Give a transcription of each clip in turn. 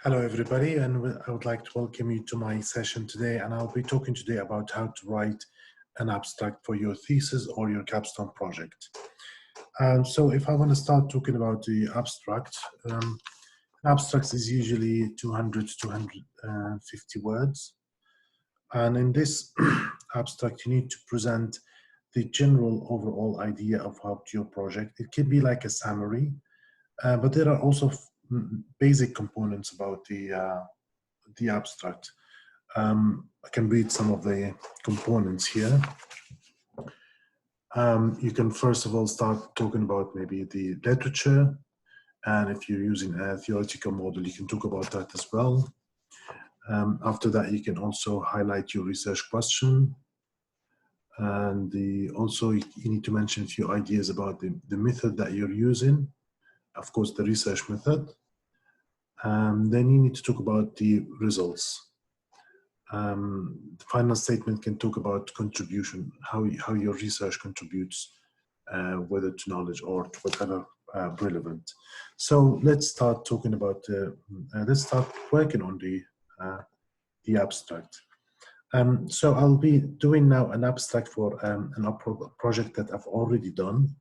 Hello everybody, and I would like to welcome you to my session today, and I'll be talking today about how to write an abstract for your thesis or your capstone project. So if I want to start talking about the abstract, abstracts is usually 200 to 250 words, and in this abstract you need to present the general overall idea of how to your project. It can be like a summary, but there are also basic components about the abstract. I can read some of the components here. You can first of all start talking about maybe the literature, and if you're using a theoretical model, you can talk about that as well. After that, you can also highlight your research question, and also you need to mention a few ideas about the method that you're using, of course the research method. Then you need to talk about the results. The final statement can talk about contribution, how your research contributes, whether to knowledge or to whatever relevant. So let's start talking about, let's start working on the abstract. So I'll be doing now an abstract for a project that I've already done.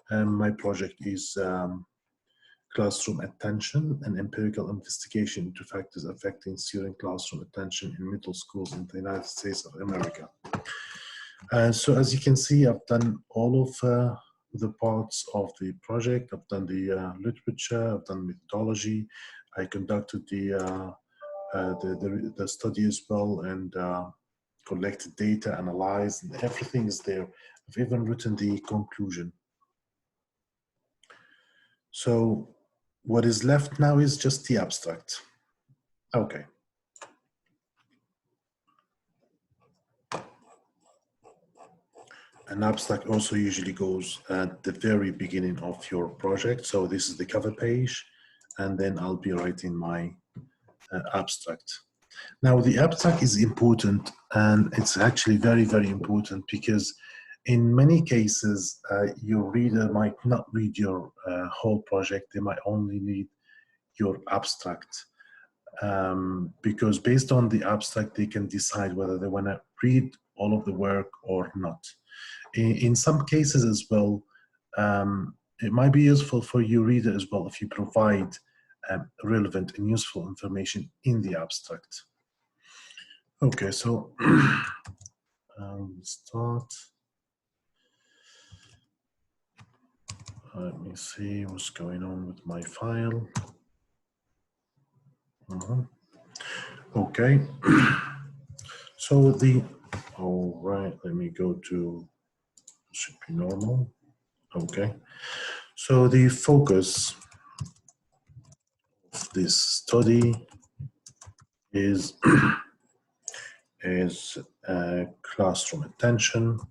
My project is classroom attention and empirical investigation into factors affecting student classroom attention in middle schools in the United States of America. So as you can see, I've done all of the parts of the project. I've done the literature, I've done methodology, I conducted the study as well, and collected data, analyzed, and everything is there. I've even written the conclusion. So what is left now is just the abstract. Okay. An abstract also usually goes at the very beginning of your project. So this is the cover page, and then I'll be writing my abstract. Now the abstract is important, and it's actually very, very important, because in many cases, your reader might not read your whole project. They might only read your abstract, because based on the abstract, they can decide whether they want to read all of the work or not. In some cases as well, it might be useful for your reader as well if you provide relevant and useful information in the abstract. Okay, so start. Let me see what's going on with my file. Okay, so all right, let me go to, should be normal. Okay, so the focus of this study is classroom attention,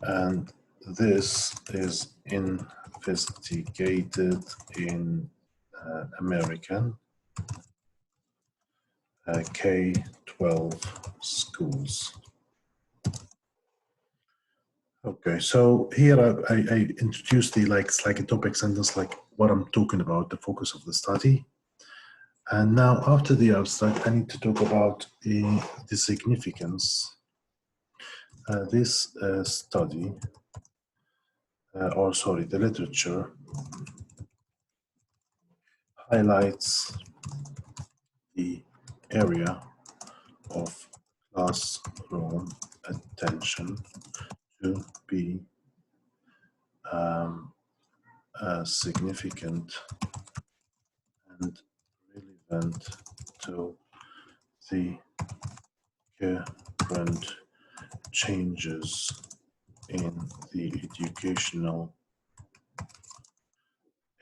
and this is investigated in American K-12 schools. Okay, so here I introduced the like a topic sentence, like what I'm talking about, the focus of the study. And now after the abstract, I need to talk about the significance. This study, the literature highlights the area of classroom attention to be significant and relevant to the current changes in the educational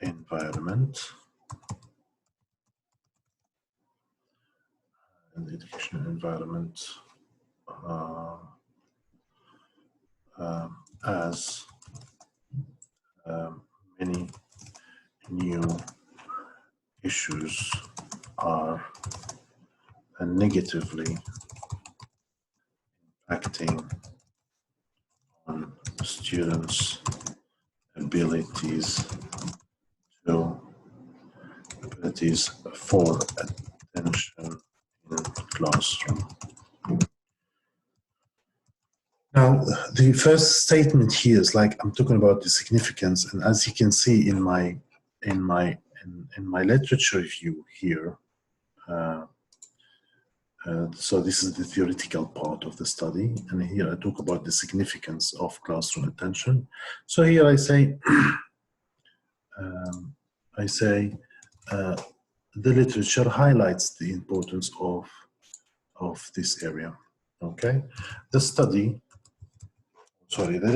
environment as many new issues are negatively impacting on students' abilities for attention in classroom. Now, the first statement here is like I'm talking about the significance, and as you can see in my literature review here, so this is the theoretical part of the study, and here I talk about the significance of classroom attention. So here I say, the literature highlights the importance of this area. Okay, the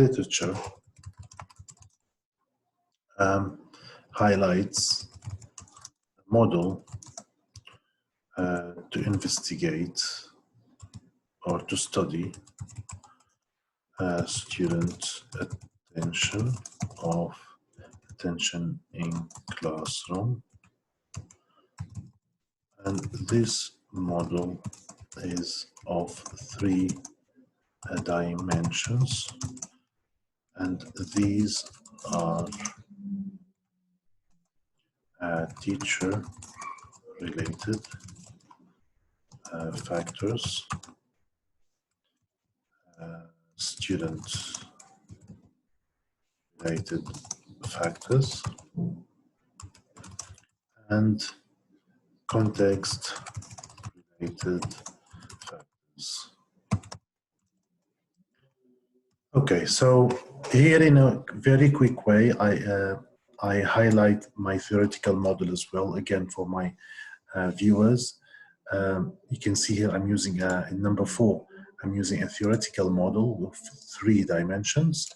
literature highlights a model to investigate or to study student attention in classroom, and this model is of 3 dimensions, and these are teacher related factors, student related factors, and context related factors. Okay, so here in a very quick way, I highlight my theoretical model as well, again for my viewers. You can see here I'm using in number 4, I'm using a theoretical model of 3 dimensions.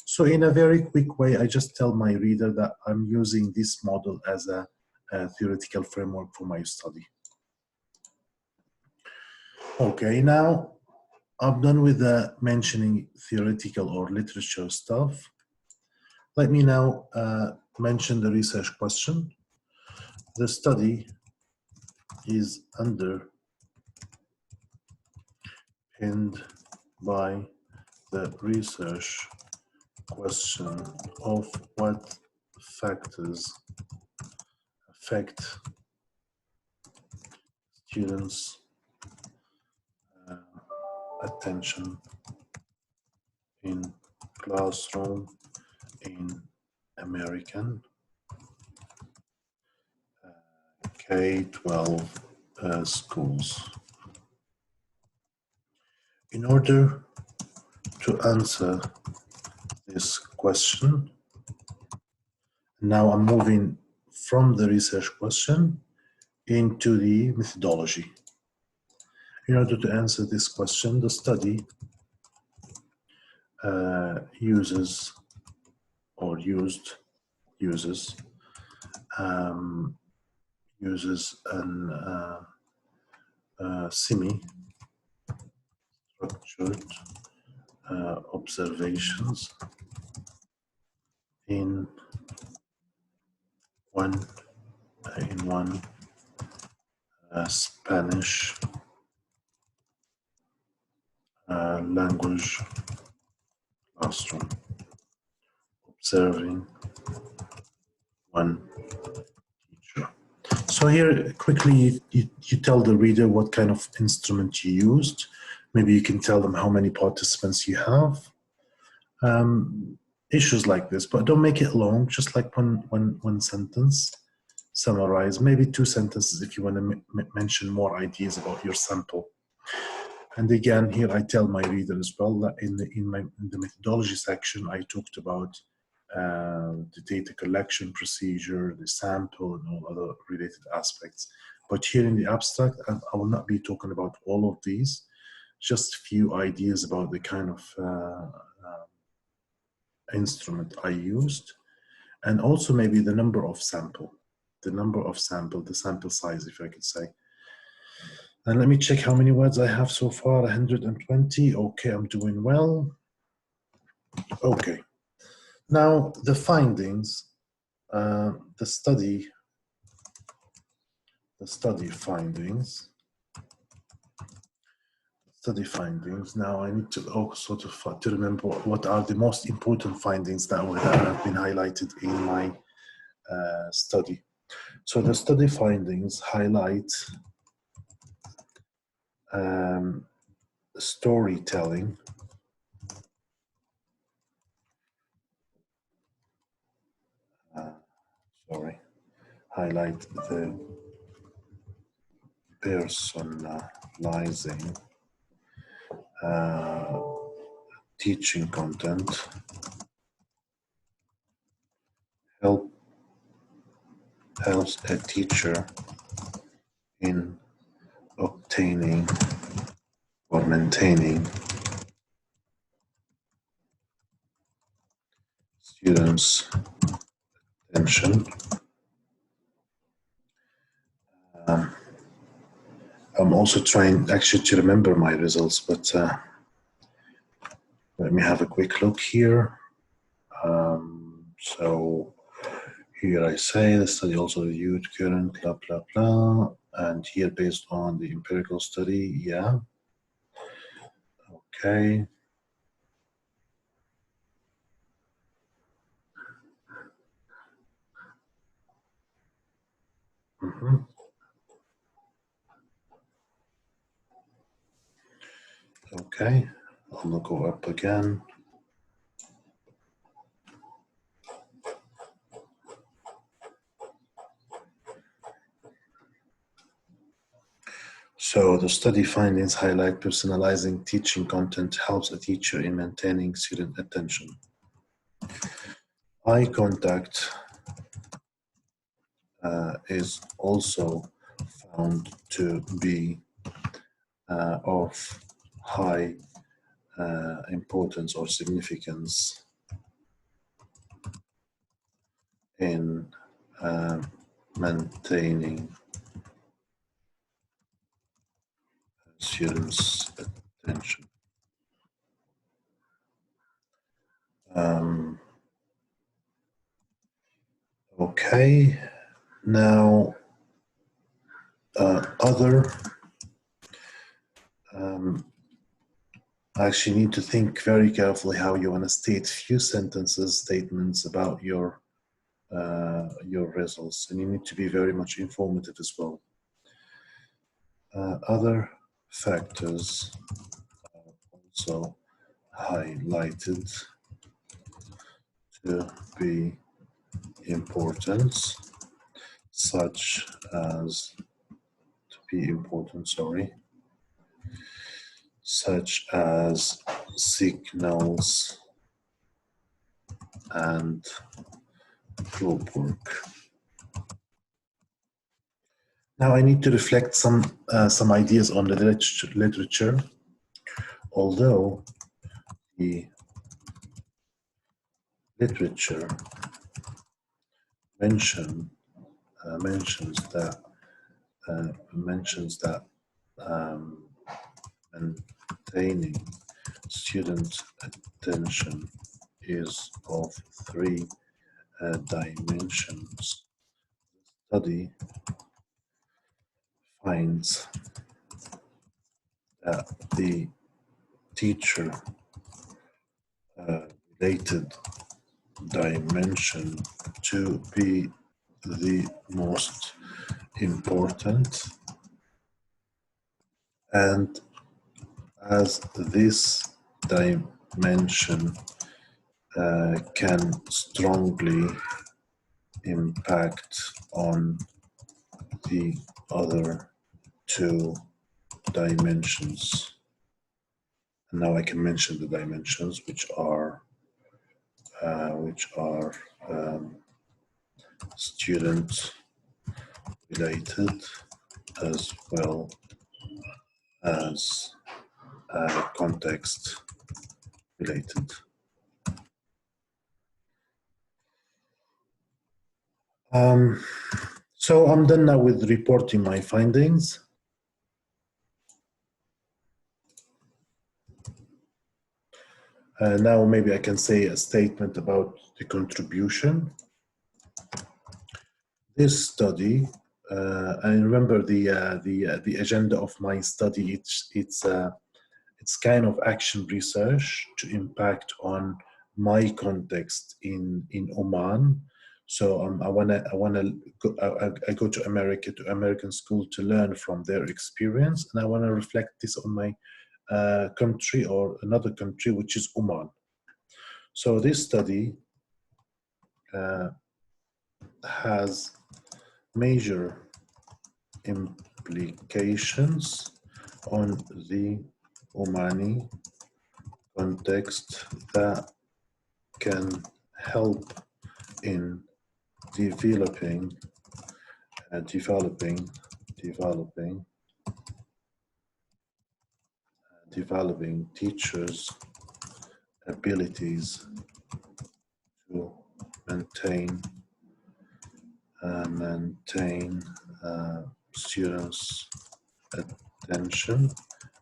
So in a very quick way, I just tell my reader that I'm using this model as a theoretical framework for my study. Okay, now I'm done with the mentioning theoretical or literature stuff. Let me now mention the research question. The study is underpinned by the research question of what factors affect students' attention in classroom in American K-12 schools. In order to answer this question, now I'm moving from the research question into the methodology. In order to answer this question, the study uses semi-structured observations in one Spanish language classroom, observing one teacher. So here, quickly, you tell the reader what kind of instrument you used. Maybe you can tell them how many participants you have. Issues like this, but don't make it long, just like one sentence. Summarize, maybe 2 sentences if you want to mention more ideas about your sample. And again, here I tell my reader as well that in the methodology section, I talked about the data collection procedure, the sample, and all other related aspects. But here in the abstract, I will not be talking about all of these, just a few ideas about the kind of instrument I used, and also maybe the number of sample, the sample size, if I could say. And let me check how many words I have so far, 120. Okay, I'm doing well. Okay, now the findings, the study findings study findings. Now I need to also to remember what are the most important findings that have been highlighted in my study. So the study findings highlight storytelling, highlight the personalizing teaching content, helps a teacher in obtaining or maintaining students' attention. I'm also trying actually to remember my results, but let me have a quick look here. So here I say the study also reviewed current blah blah blah, and here based on the empirical study, yeah. Okay. Okay, I'll go up again. So the study findings highlight personalizing teaching content helps a teacher in maintaining student attention. Eye contact is also found to be of high importance or significance in maintaining students' attention. Okay, now other I actually need to think very carefully how you want to state few statements about your results, and you need to be very much informative as well. Other factors are also highlighted to be important, such as signals and group work. Now I need to reflect some ideas on the literature. Although the literature mentions that maintaining student attention is of three dimensions. The study finds that the teacher related dimension to be the most important, and as this dimension can strongly impact on the other two dimensions. And now I can mention the dimensions, which are student related as well as context related. So I'm done now with reporting my findings. Now maybe I can say a statement about the contribution. This study, and remember the agenda of my study. It's it's kind of action research to impact on my context in Oman. So I go to American school to learn from their experience, and I want to reflect this on my country or another country, which is Oman. So this study has major implications on the Omani context that can help in developing teachers' abilities to maintain students' attention,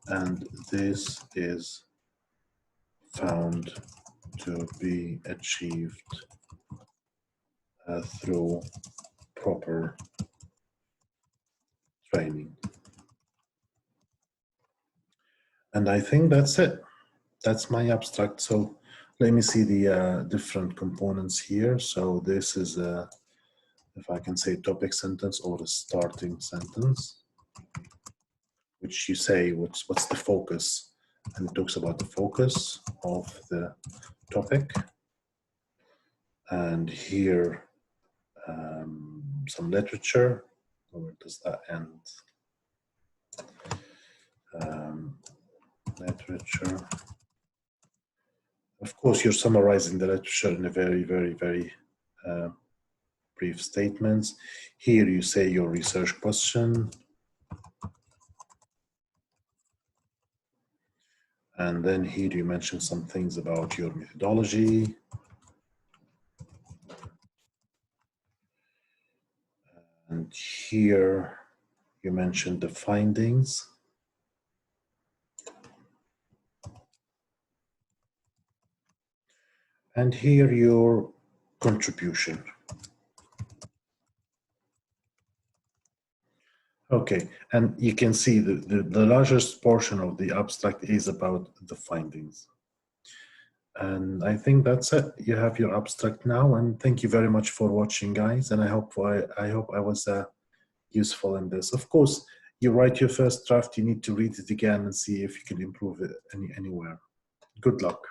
and this is found to be achieved through proper training. And I think that's it. That's my abstract. So let me see the different components here. So this is if I can say topic sentence or a starting sentence, which you say what's the focus, and it talks about the focus of the topic. And here some literature. Where does that end? Literature. Of course, you're summarizing the literature in a very, very, very brief statements. Here you say your research question. And then here you mention some things about your methodology. And here you mentioned the findings. And here your contribution. Okay, and you can see the largest portion of the abstract is about the findings. And I think that's it. You have your abstract now, and thank you very much for watching, guys. And I hope I was useful in this. Of course, you write your first draft, you need to read it again and see if you can improve it anywhere. Good luck.